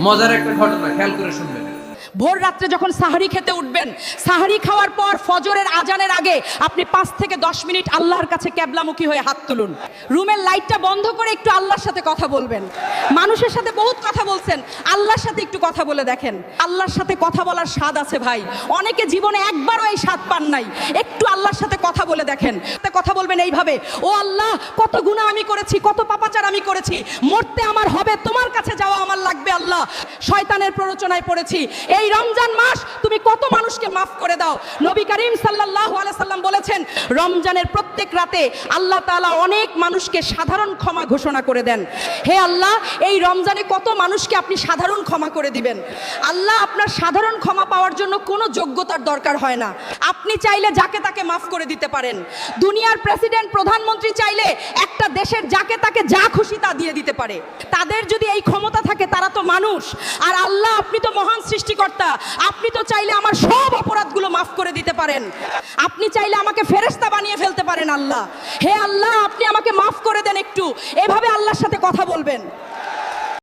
মজার একটা ঘটনা খেয়াল করে শুনবেন। ভোর রাত্রে যখন সাহারি খেতে উঠবেন, সাহারি খাওয়ার পর ফজরের আজানের আগে আপনি 5 থেকে 10 মিনিট আল্লাহর কাছে ক্যাবলামুখী হয়ে হাত তুলুন। রুমের লাইটটা বন্ধ করে একটু আল্লাহর সাথে কথা বলবেন। মানুষের সাথে বহুত কথা বলছেন, আল্লাহর সাথে একটু কথা বলে দেখেন। আল্লাহর সাথে কথা বলার স্বাদ আছে ভাই, অনেকে জীবনে একবারও এই স্বাদ পান নাই। একটু আল্লাহর সাথে কথা বলে দেখেন। কথা বলবেন এইভাবে, ও আল্লাহ, কত গুনাহ আমি করেছি, কত পাপাচার আমি করেছি, মরতে আমার হবে, তোমার কাছে যাওয়া আমার লাগবে। আল্লাহ, শয়তানের প্ররোচনায় পড়েছি, এই রমজান মাস তুমি কত মানুষকে মাফ করে দাও। নবী করিম সাল্লাল্লাহু আলাইহি সাল্লাম বলেছেন, রমজানের প্রত্যেক রাতে আল্লাহ তাআলা অনেক মানুষকে সাধারণ ক্ষমা ঘোষণা করে দেন। হে আল্লাহ, এই রমজানে কত মানুষকে আপনি সাধারণ ক্ষমা করে দিবেন। আল্লাহ, আপনার সাধারণ ক্ষমা পাওয়ার জন্য কোনো যোগ্যতার দরকার হয় না। আপনি চাইলে যাকে তাকে মাফ করে দিতে পারেন। দুনিয়ার প্রেসিডেন্ট, প্রধানমন্ত্রী চাইলে একটা দেশের যাকে তাকে যা খুশি তা দিয়ে দিতে পারে। তাদের যদি এই ক্ষমতা থাকে, তারা তো মানুষ। আর আল্লাহ, আপনি তো মহান সৃষ্টিকর্তা, আপনি তো চাইলে আমার সব অপরাধগুলো মাফ করে দিতে পারেন। আপনি চাইলে আমাকে ফেরেশতা বানিয়ে ফেলতে পারেন। আল্লাহ, হে আল্লাহ, আপনি আমাকে মাফ করে দেন একটু। এভাবে আল্লাহর সাথে কথা বলবেন।